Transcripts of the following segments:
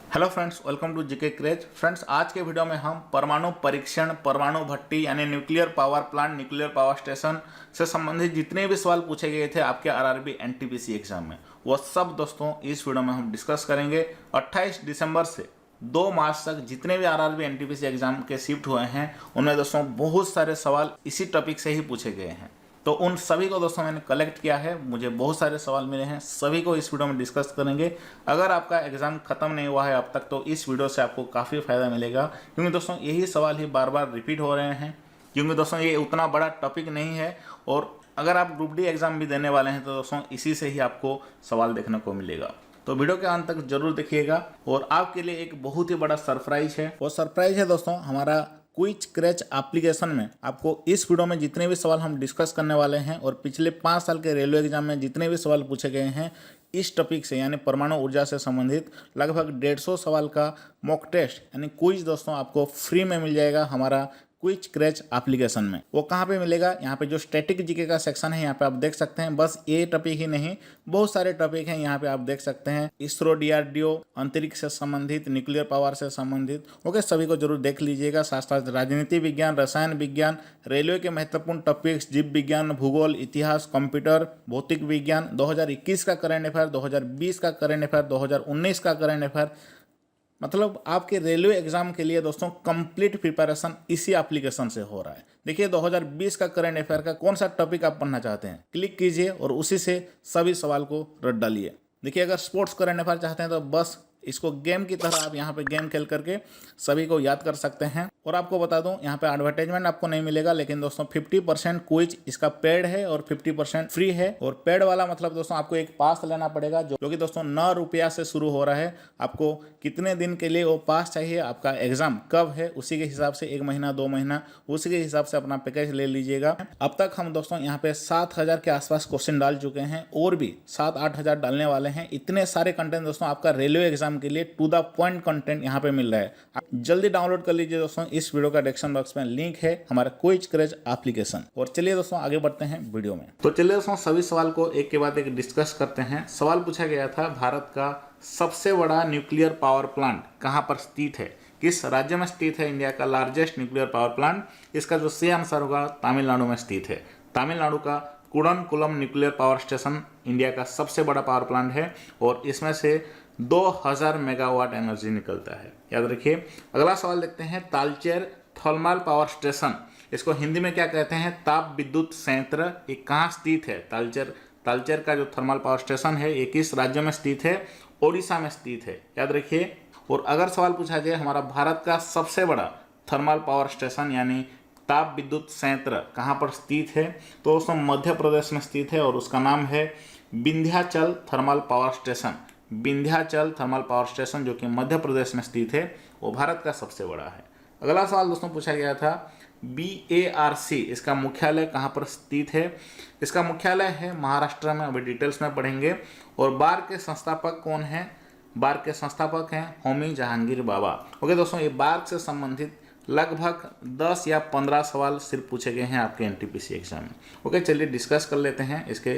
Hello friends, welcome to GK craze. Friends, आज के video में हम परमाणु परीक्षण, परमाणु भट्टी यानी nuclear power plant, nuclear power station से संबंधित जितने भी सवाल पूछे गए थे आपके आरआरबी एनटीपीसी एग्जाम में, वो सब दोस्तों इस वीडियो में हम डिस्कस करेंगे। 28 दिसंबर से 2 मार्च तक जितने भी आरआरबी एनटीपीसी एग्जाम के शिफ्ट हुए हैं उनमें दोस्तों बहुत सारे सवाल इसी टॉपिक से ही पूछे गए हैं। तो उन सभी को दोस्तों मैंने कलेक्ट किया है, मुझे बहुत सारे सवाल मिले हैं, सभी को इस वीडियो में डिस्कस करेंगे। अगर आपका एग्जाम खत्म नहीं हुआ है अब तक तो इस वीडियो से आपको काफ़ी फायदा मिलेगा, क्योंकि दोस्तों यही सवाल ही बार बार रिपीट हो रहे हैं। क्योंकि दोस्तों ये उतना बड़ा टॉपिक नहीं है, और अगर आप ग्रुप डी एग्जाम भी देने वाले हैं तो दोस्तों इसी से ही आपको सवाल देखने को मिलेगा। तो वीडियो के अंत तक जरूर देखिएगा। और आपके लिए एक बहुत ही बड़ा सरप्राइज है, वो सरप्राइज है दोस्तों हमारा क्विज क्रैच एप्लीकेशन में। आपको इस वीडियो में जितने भी सवाल हम डिस्कस करने वाले हैं और पिछले 5 साल के रेलवे एग्जाम में जितने भी सवाल पूछे गए हैं इस टॉपिक से यानी परमाणु ऊर्जा से संबंधित लगभग 150 सवाल का मॉक टेस्ट यानी क्विज दोस्तों आपको फ्री में मिल जाएगा हमारा क्विज क्रैच एप्लीकेशन में। वो कहाँ पे मिलेगा? यहाँ पे जो स्टैटिक जीके का सेक्शन है यहाँ पे आप देख सकते हैं। बस ये टॉपिक ही नहीं, बहुत सारे टॉपिक हैं यहाँ पे आप देख सकते हैं। इसरो, डीआरडीओ, अंतरिक्ष से संबंधित, न्यूक्लियर पावर से संबंधित, ओके, सभी को जरूर देख लीजिएगा। साथ साथ राजनीति विज्ञान, रसायन विज्ञान, रेलवे के महत्वपूर्ण टॉपिक्स, जीव विज्ञान, भूगोल, इतिहास, कंप्यूटर, भौतिक विज्ञान, 2021 का करंट अफेयर, 2020 का करंट अफेयर, 2019 का करंट अफेयर, मतलब आपके रेलवे एग्जाम के लिए दोस्तों कंप्लीट प्रिपरेशन इसी एप्लीकेशन से हो रहा है। देखिए 2020 का करंट अफेयर का कौन सा टॉपिक आप पढ़ना चाहते हैं, क्लिक कीजिए और उसी से सभी सवाल को रट डालिए। देखिए अगर स्पोर्ट्स करंट अफेयर चाहते हैं तो बस इसको गेम की तरह आप यहाँ पे गेम खेल करके सभी को याद कर सकते हैं। और आपको बता दूं यहाँ पे एडवर्टाइजमेंट आपको नहीं मिलेगा, लेकिन दोस्तों 50% क्विज इसका पेड है और 50% फ्री है। और पेड वाला मतलब दोस्तों आपको एक पास लेना पड़ेगा जो कि दोस्तों 9 रुपया से शुरू हो रहा है। आपको कितने दिन के लिए वो पास चाहिए, आपका एग्जाम कब है, उसी के हिसाब से 1 महीना 2 महीना उसी के हिसाब से अपना पैकेज ले लीजिएगा। अब तक हम दोस्तों यहाँ पे 7000 के आसपास क्वेश्चन डाल चुके हैं और भी 7-8 हज़ार डालने वाले हैं। इतने सारे कंटेंट दोस्तों आपका रेलवे एग्जाम के लिए टू द पॉइंट कंटेंट यहाँ पे मिल रहा है। आप जल्दी डाउनलोड कर लीजिए दोस्तों, इस वीडियो का डिस्क्रिप्शन बॉक्स में लिंक है हमारा क्विज क्रैच एप्लीकेशन। और चलिए दोस्तों आगे बढ़ते हैं वीडियो में। तो चलिए दोस्तों सभी सवाल को एक के बाद एक डिस्कस करते हैं। सवाल पूछा गया था भारत का सबसे बड़ा न्यूक्लियर पावर प्लांट कहाँ पर स्थित है, किस राज्य में स्थित है इंडिया का लार्जेस्ट न्यूक्लियर पावर प्लांट? इसका जो सही आंसर होगा तमिलनाडु में स्थित है। तमिलनाडु का Kudankulam nuclear power station India का सबसे बड़ा पावर प्लांट है और इसमें से 2000 मेगावाट एनर्जी निकलता है, याद रखिए। अगला सवाल देखते हैं, तालचेर थर्मल पावर स्टेशन, इसको हिंदी में क्या कहते हैं? ताप विद्युत संयंत्र, ये कहाँ स्थित है? तालचेर का जो थर्मल पावर स्टेशन है ये किस राज्य में स्थित है? ओडिशा में स्थित है, याद रखिए। और अगर सवाल पूछा जाए हमारा भारत का सबसे बड़ा थर्मल पावर स्टेशन यानी ताप विद्युत संयंत्र कहाँ पर स्थित है, तो दोस्तों मध्य प्रदेश में स्थित है और उसका नाम है Vindhyachal thermal power station. Vindhyachal thermal power station जो कि मध्य प्रदेश में स्थित है वो भारत का सबसे बड़ा है। अगला सवाल दोस्तों पूछा गया था, BARC इसका मुख्यालय कहाँ पर स्थित है? इसका मुख्यालय है महाराष्ट्र में, अभी डिटेल्स में पढ़ेंगे। और बार के संस्थापक कौन है? बार के संस्थापक हैं होमी जहांगीर बाबा। ओके दोस्तों, ये बार से संबंधित लगभग 10 या 15 सवाल सिर्फ पूछे गए हैं आपके एनटीपीसी एग्जाम में। ओके, चलिए डिस्कस कर लेते हैं इसके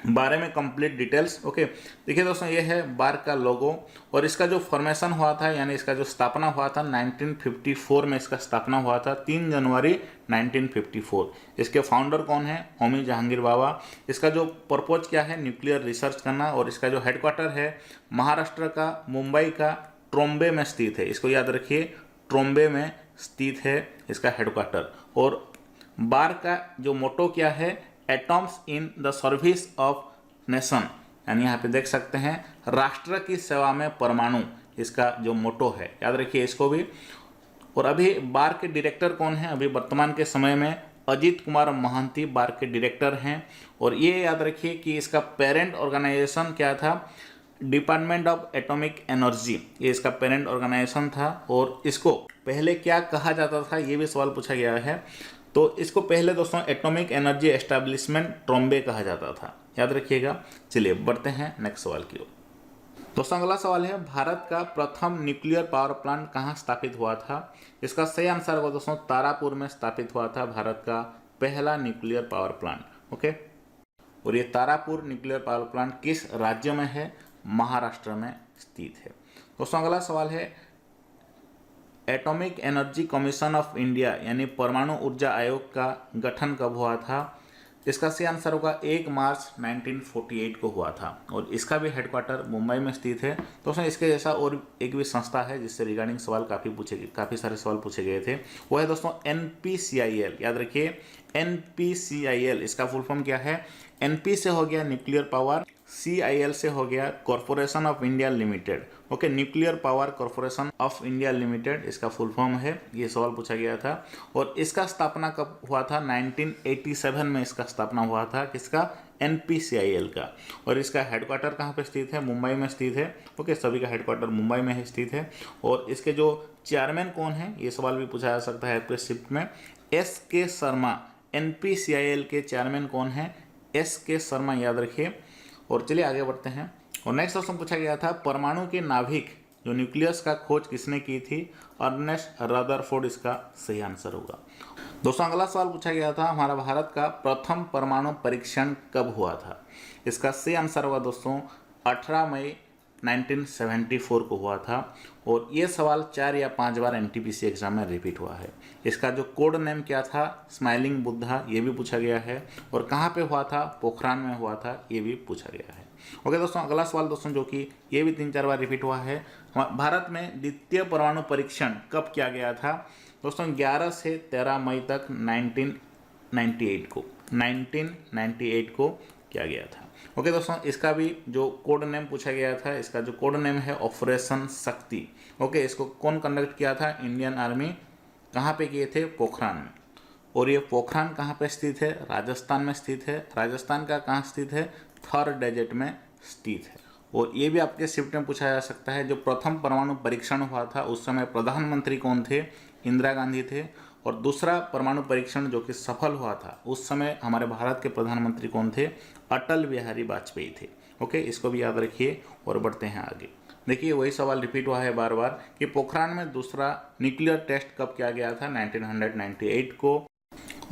बारे में कंप्लीट डिटेल्स। ओके, देखिए दोस्तों ये है बार का लोगो और इसका जो फॉर्मेशन हुआ था यानी इसका जो स्थापना हुआ था 1954 में इसका स्थापना हुआ था, 3 जनवरी 1954। इसके फाउंडर कौन है? होमी जहांगीर बाबा। इसका जो पर्पज क्या है? न्यूक्लियर रिसर्च करना। और इसका जो हेडक्वार्टर है महाराष्ट्र का मुंबई का ट्रोम्बे में स्थित है, इसको याद रखिए, ट्रोम्बे में स्थित है इसका हेडक्वार्टर। और बार का जो मोटो क्या है? Atoms in the service of nation, यानी यहाँ पे देख सकते हैं राष्ट्र की सेवा में परमाणु, इसका जो मोटो है, याद रखिए इसको भी। और अभी बार के डायरेक्टर कौन है? अभी वर्तमान के समय में अजीत कुमार महांती बार के डायरेक्टर हैं। और ये याद रखिए कि इसका पेरेंट ऑर्गेनाइजेशन क्या था? डिपार्टमेंट ऑफ एटॉमिक एनर्जी, ये इसका पेरेंट ऑर्गेनाइजेशन था। और इसको पहले क्या कहा जाता था ये भी सवाल पूछा गया है। तो इसको पहले दोस्तों एटॉमिक एनर्जी एस्टेब्लिशमेंट ट्रोम्बे कहा जाता था, याद रखिएगा। चलिए बढ़ते हैं नेक्स्ट सवाल की ओर। दोस्तों अगला सवाल है, भारत का प्रथम न्यूक्लियर पावर प्लांट कहाँ स्थापित हुआ था? इसका सही आंसर होगा दोस्तों तारापुर में स्थापित हुआ था भारत का पहला न्यूक्लियर पावर प्लांट। ओके, और ये तारापुर न्यूक्लियर पावर प्लांट किस राज्य में है? महाराष्ट्र में स्थित है। दोस्तों अगला सवाल है atomic energy commission of India यानी परमाणु ऊर्जा आयोग का गठन कब हुआ था। इसका सही आंसर होगा 1 मार्च 1948 को हुआ था और इसका भी हेडक्वार्टर मुंबई में स्थित है। दोस्तों इसके जैसा और एक भी संस्था है जिससे रिगार्डिंग सवाल काफ़ी सारे सवाल पूछे गए थे, वो है दोस्तों NPCIL। याद रखिए NPCIL, इसका फुल फॉर्म क्या है। NP से हो गया न्यूक्लियर पावर, CIL से हो गया corporation of India limited. Okay, nuclear power corporation of India limited इसका फुल फॉर्म है। ये सवाल पूछा गया था और इसका स्थापना कब हुआ था। 1987 में इसका स्थापना हुआ था। किसका। NPCIL का। और इसका हेडक्वार्टर कहाँ पे स्थित है। मुंबई में स्थित है। ओके, सभी का हेडक्वार्टर मुंबई में स्थित है। और इसके जो चेयरमैन कौन है, ये सवाल भी पूछा जा सकता है आपके शिफ्ट में। SK शर्मा। NPCIL के चेयरमैन कौन है। SK शर्मा, याद रखिए। और चलिए आगे बढ़ते हैं। और नेक्स्ट क्वेश्चन पूछा गया था परमाणु के नाभिक जो न्यूक्लियस का खोज किसने की थी। अर्नेस्ट रदरफोर्ड इसका सही आंसर होगा। दोस्तों अगला सवाल पूछा गया था हमारा भारत का प्रथम परमाणु परीक्षण कब हुआ था। इसका सही आंसर होगा दोस्तों 18 मई 1974 को हुआ था। और ये सवाल 4 या 5 बार NTPC एग्जाम में रिपीट हुआ है। इसका जो कोड नेम क्या था, स्माइलिंग बुद्धा, ये भी पूछा गया है। और कहाँ पे हुआ था, पोखरान में हुआ था, ये भी पूछा गया है। ओके दोस्तों, अगला सवाल दोस्तों जो कि ये भी 3-4 बार रिपीट हुआ है, भारत में द्वितीय परमाणु परीक्षण कब किया गया था। दोस्तों 11 से 13 मई तक 1998 को किया गया था। ओके दोस्तों, इसका भी जो कोड नेम पूछा गया था, इसका जो कोड नेम है ऑपरेशन शक्ति। ओके, इसको कौन कंडक्ट किया था, इंडियन आर्मी। कहाँ पे किए थे, पोखरान में। और ये पोखरान कहाँ पे स्थित है, राजस्थान में स्थित है। राजस्थान का कहाँ स्थित है, थर डेजर्ट में स्थित है। और ये भी आपके शिफ्ट में पूछा जा सकता है, जो प्रथम परमाणु परीक्षण हुआ था उस समय प्रधानमंत्री कौन थे, इंदिरा गांधी थे। और दूसरा परमाणु परीक्षण जो कि सफल हुआ था उस समय हमारे भारत के प्रधानमंत्री कौन थे, अटल बिहारी वाजपेयी थे। ओके, इसको भी याद रखिए और बढ़ते हैं आगे। देखिए वही सवाल रिपीट हुआ है बार बार कि पोखरान में दूसरा न्यूक्लियर टेस्ट कब किया गया था, 1998 को।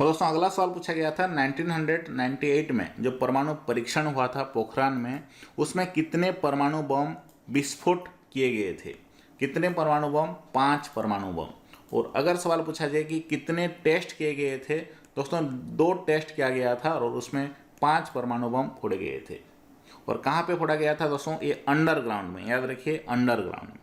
और दोस्तों अगला सवाल पूछा गया था 1998 में जो परमाणु परीक्षण हुआ था पोखरान में, उसमें कितने परमाणु बम विस्फोट किए गए थे। कितने परमाणु बम, 5 परमाणु बम। और अगर सवाल पूछा जाए कि कितने टेस्ट किए गए थे, दोस्तों 2 टेस्ट किया गया था और उसमें 5 परमाणु बम फोड़े गए थे। और कहाँ पे फोड़ा गया था दोस्तों, ये अंडरग्राउंड में, याद रखिए अंडरग्राउंड में।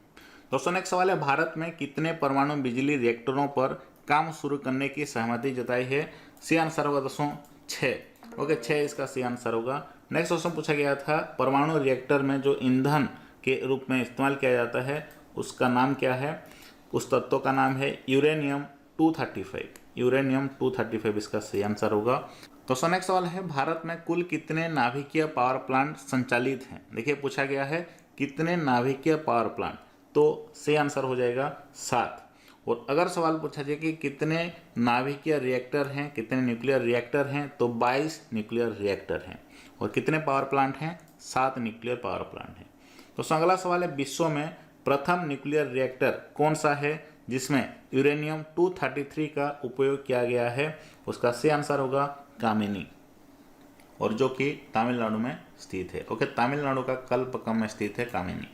दोस्तों नेक्स्ट सवाल है भारत में कितने परमाणु बिजली रिएक्टरों पर काम शुरू करने की सहमति जताई है। सी आंसर होगा दोस्तों 6। ओके, 6 इसका सी आंसर होगा। नेक्स्ट क्वेश्चन पूछा गया था परमाणु रिएक्टर में जो ईंधन के रूप में इस्तेमाल किया जाता है उसका नाम क्या है। उस तत्व का नाम है यूरेनियम 235। यूरेनियम 235 इसका सही आंसर होगा। दोस्तों नेक्स्ट सवाल है भारत में कुल कितने नाभिकीय पावर प्लांट संचालित हैं। देखिए पूछा गया है कितने नाभिकीय पावर प्लांट, तो सही आंसर हो जाएगा 7। और अगर सवाल पूछा जाए कि कितने नाभिकीय रिएक्टर हैं, कितने न्यूक्लियर रिएक्टर हैं, तो 22 न्यूक्लियर रिएक्टर हैं। और कितने पावर प्लांट हैं, 7 न्यूक्लियर पावर प्लांट हैं। दोस्तों अगला सवाल है विश्व में प्रथम न्यूक्लियर रिएक्टर कौन सा है जिसमें यूरेनियम 233 का उपयोग किया गया है। उसका सही आंसर होगा कामिनी, और जो कि तमिलनाडु में स्थित है। ओके, तमिलनाडु का कल्पक्कम में स्थित है कामिनी।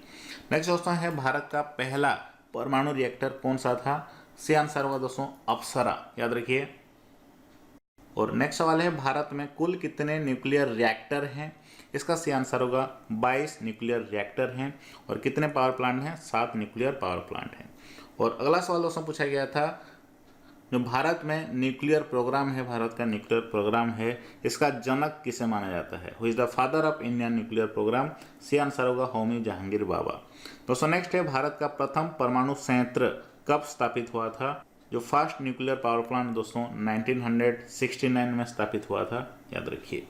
नेक्स्ट क्वेश्चन है भारत का पहला परमाणु रिएक्टर कौन सा था। सही आंसर होगा दोस्तों अप्सरा, याद रखिए। और नेक्स्ट सवाल है भारत में कुल कितने न्यूक्लियर रिएक्टर हैं। इसका सही आंसर होगा 22 न्यूक्लियर रिएक्टर हैं। और कितने पावर प्लांट हैं, 7 न्यूक्लियर पावर प्लांट हैं। और अगला सवाल दोस्तों पूछा गया था जो भारत में न्यूक्लियर प्रोग्राम है, भारत का न्यूक्लियर प्रोग्राम है, इसका जनक किसे माना जाता है। Who is the father of Indian nuclear programme. सही आंसर होगा होमी जहांगीर बाबा। दोस्तों नेक्स्ट है भारत का प्रथम परमाणु संयंत्र कब स्थापित हुआ था। जो फर्स्ट न्यूक्लियर पावर प्लांट दोस्तों 1969 में स्थापित हुआ था, याद रखिए।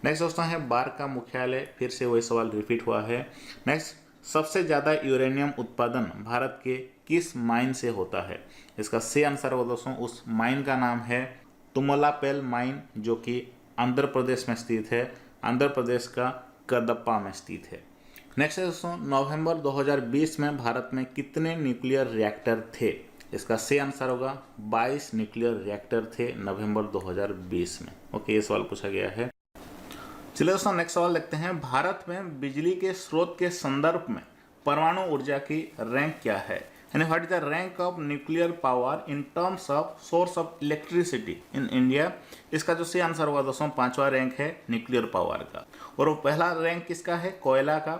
नेक्स्ट दोस्तों है बार का मुख्यालय, फिर से वही सवाल रिपीट हुआ है। नेक्स्ट, सबसे ज़्यादा यूरेनियम उत्पादन भारत के किस माइन से होता है। इसका सही आंसर होगा दोस्तों उस माइन का नाम है तुमलापेल माइन, जो कि आंध्र प्रदेश में स्थित है। आंध्र प्रदेश का कदप्पा में स्थित है। नेक्स्ट है दोस्तों नवंबर 2020 में भारत में कितने न्यूक्लियर रिएक्टर थे। इसका सही आंसर होगा 22 न्यूक्लियर रिएक्टर थे नवंबर 2020 में। ओके, ये सवाल पूछा गया है। चलिए दोस्तों नेक्स्ट सवाल देखते हैं भारत में बिजली के स्रोत के संदर्भ में परमाणु ऊर्जा की रैंक क्या है, यानी what is the rank of nuclear power in terms of source of electricity in India. इसका जो सही आंसर होगा दोस्तों 5वां रैंक है न्यूक्लियर पावर का। और वो पहला रैंक किसका है, कोयला का,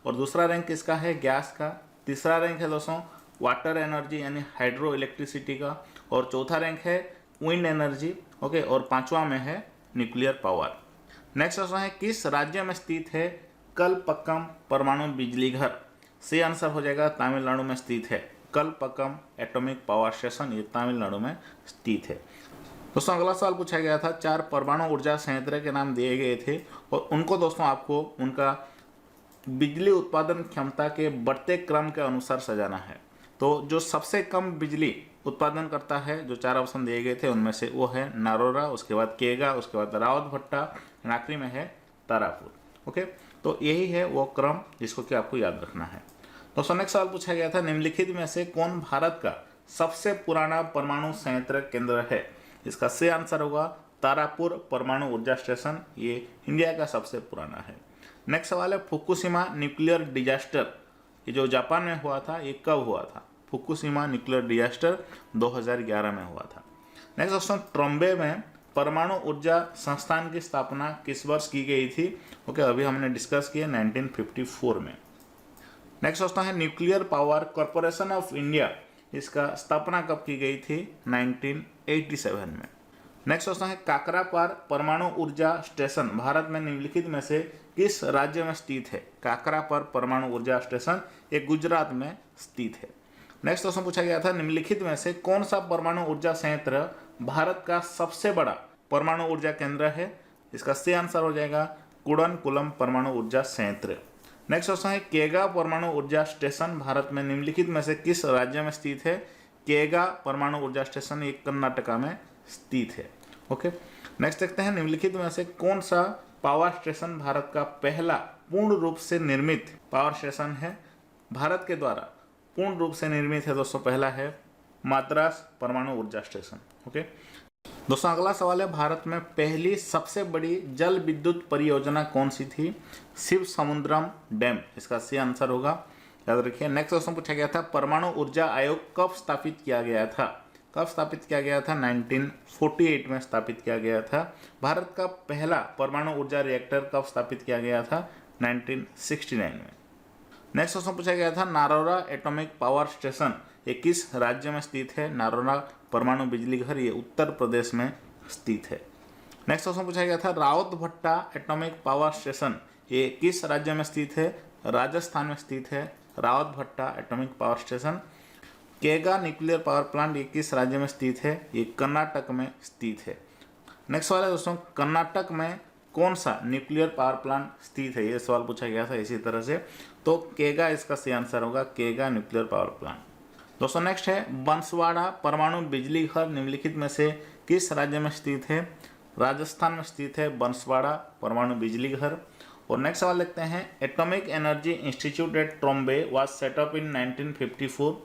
और दूसरा रैंक किसका है, गैस का। तीसरा रैंक है दोस्तों वाटर एनर्जी यानी हाइड्रो इलेक्ट्रिसिटी का, और चौथा रैंक है विंड एनर्जी, ओके, और 5वां में है न्यूक्लियर पावर। नेक्स्ट क्वेश्चन है किस राज्य में स्थित है कलपक्कम परमाणु बिजली घर। सही आंसर हो जाएगा तमिलनाडु में स्थित है कलपक्कम एटॉमिक पावर स्टेशन, ये तमिलनाडु में स्थित है। दोस्तों अगला सवाल पूछा गया था 4 परमाणु ऊर्जा संयंत्र के नाम दिए गए थे और उनको दोस्तों आपको उनका बिजली उत्पादन क्षमता के बढ़ते क्रम के अनुसार सजाना है। तो जो सबसे कम बिजली उत्पादन करता है, जो 4 ऑप्शन दिए गए थे उनमें से वो है नारोरा, उसके बाद केगा, उसके बाद रावतभट्टा, आखिरी में है तारापुर। ओके, तो यही है वो क्रम जिसको कि आपको याद रखना है। दोस्तों नेक्स्ट सवाल पूछा गया था निम्नलिखित में से कौन भारत का सबसे पुराना परमाणु संयंत्र केंद्र है। इसका सही आंसर होगा तारापुर परमाणु ऊर्जा स्टेशन, ये इंडिया का सबसे पुराना है। नेक्स्ट सवाल है फुकुशिमा न्यूक्लियर डिजास्टर, ये जो जापान में हुआ था ये कब हुआ था। फुकुशिमा न्यूक्लियर डिजास्टर 2011 में हुआ था। नेक्स्ट क्वेश्चन ट्रोम्बे में परमाणु ऊर्जा संस्थान की स्थापना किस वर्ष की गई थी। ओके, अभी हमने डिस्कस किया 1954 में। नेक्स्ट क्वेश्चन है nuclear power corporation of India, इसका स्थापना कब की गई थी 1987 में। नेक्स्ट क्वेश्चन है काकरापार परमाणु ऊर्जा स्टेशन भारत में निम्नलिखित में से किस राज्य में स्थित है। काकरापार परमाणु ऊर्जा स्टेशन ये गुजरात में स्थित है। नेक्स्ट क्वेश्चन पूछा गया था निम्नलिखित में से कौन सा परमाणु ऊर्जा संयंत्र भारत का सबसे बड़ा परमाणु ऊर्जा केंद्र है। इसका सही आंसर हो जाएगा कुडनकुलम परमाणु ऊर्जा संयंत्र। नेक्स्ट क्वेश्चन है केगा परमाणु ऊर्जा स्टेशन भारत में निम्नलिखित में से किस राज्य में स्थित है। केगा परमाणु ऊर्जा स्टेशन ये कर्नाटका में स्थित है। ओके, नेक्स्ट देखते हैं निम्नलिखित में से कौन सा पावर स्टेशन भारत का पहला पूर्ण रूप से निर्मित पावर स्टेशन है। भारत के द्वारा पूर्ण रूप से निर्मित है दोस्तों, पहला है माद्रास परमाणु ऊर्जा स्टेशन। ओके दोस्तों अगला सवाल है भारत में पहली सबसे बड़ी जल विद्युत परियोजना कौन सी थी। शिव समुद्रम डैम, इसका सही आंसर होगा, याद रखिए। नेक्स्ट क्वेश्चन पूछा गया था परमाणु ऊर्जा आयोग कब स्थापित किया गया था। कब स्थापित किया गया था 1948 में स्थापित किया गया था। भारत का पहला परमाणु ऊर्जा रिएक्टर कब स्थापित किया गया था 1969 में। नेक्स्ट क्वेश्चन पूछा गया था नारोरा एटॉमिक पावर स्टेशन ये किस राज्य में स्थित है। नारोरा परमाणु बिजली घर ये उत्तर प्रदेश में स्थित है। नेक्स्ट क्वेश्चन पूछा गया था रावतभट्टा एटॉमिक पावर स्टेशन ये किस राज्य में स्थित है। राजस्थान में स्थित है रावतभट्टा एटॉमिक पावर स्टेशन। केगा न्यूक्लियर पावर प्लांट ये किस राज्य में स्थित है। ये कर्नाटक में स्थित है। नेक्स्ट सवाल है दोस्तों कर्नाटक में कौन सा न्यूक्लियर पावर प्लांट स्थित है, ये सवाल पूछा गया था इसी तरह से। तो केगा इसका सही आंसर होगा, केगा न्यूक्लियर पावर प्लांट। दोस्तों नेक्स्ट है बंसवाड़ा परमाणु बिजली घर निम्नलिखित में से किस राज्य में स्थित है। राजस्थान में स्थित है बंसवाड़ा परमाणु बिजली घर। और नेक्स्ट सवाल देखते हैं atomic energy institute eight Trombe was setup in 1954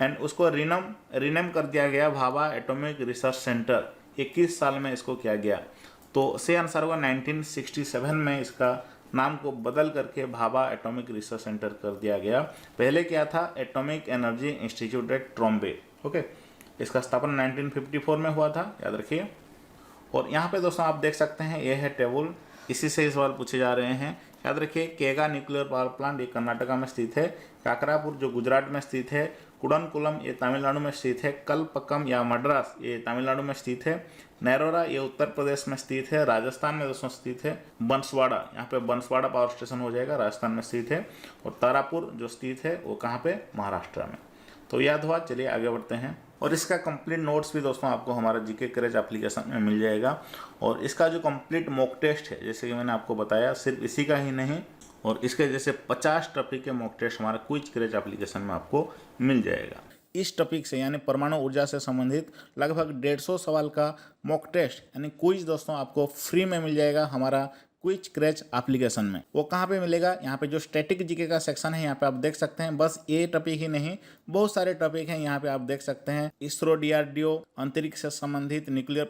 and उसको रिनेम कर दिया गया भाभा एटॉमिक रिसर्च सेंटर। 21 साल में इसको किया गया, तो सही आंसर होगा 1967 में इसका नाम को बदल करके भाभा एटॉमिक रिसर्च सेंटर कर दिया गया। पहले क्या था atomic energy institute eight Trombe. Okay, इसका स्थापना 1954 में हुआ था, याद रखिए। और यहाँ पे दोस्तों आप देख सकते हैं ये है टेबल, इसी से सवाल पूछे जा रहे हैं। याद रखिए केगा न्यूक्लियर पावर प्लांट ये कर्नाटका में स्थित है। काकरापुर जो गुजरात में स्थित है। कुडनकुलम ये तमिलनाडु में स्थित है। कलपक्कम या मद्रास ये तमिलनाडु में स्थित है। नैरोरा ये उत्तर प्रदेश में स्थित है, राजस्थान में दोस्तों स्थित है। बंसवाड़ा यहाँ पे बंसवाड़ा पावर स्टेशन हो जाएगा, राजस्थान में स्थित है। और तारापुर जो स्थित है वो कहाँ पे, महाराष्ट्र में। तो याद हुआ, चलिए आगे बढ़ते हैं। और इसका कंप्लीट नोट्स भी दोस्तों आपको हमारा जीके क्रैच एप्लीकेशन में मिल जाएगा। और इसका जो कंप्लीट मॉक टेस्ट है जैसे कि मैंने आपको बताया, सिर्फ इसी का ही नहीं और इसके जैसे 50 टॉपिक के मॉक टेस्ट हमारा क्विज क्रैच एप्लीकेशन में आपको मिल जाएगा। इस टॉपिक से यानी परमाणु ऊर्जा से संबंधित लगभग 150 सवाल का मॉक टेस्ट यानी क्विज दोस्तों आपको फ्री में मिल जाएगा हमारा क्विज क्रैच एप्लीकेशन में। वो कहाँ पे मिलेगा, यहाँ पे जो स्टैटिक जीके का सेक्शन है यहाँ पे आप देख सकते हैं। बस ये टॉपिक ही नहीं, बहुत सारे टॉपिक हैं यहाँ पे आप देख सकते हैं। इसरो, DRDO, अंतरिक्ष से संबंधित, न्यूक्लियर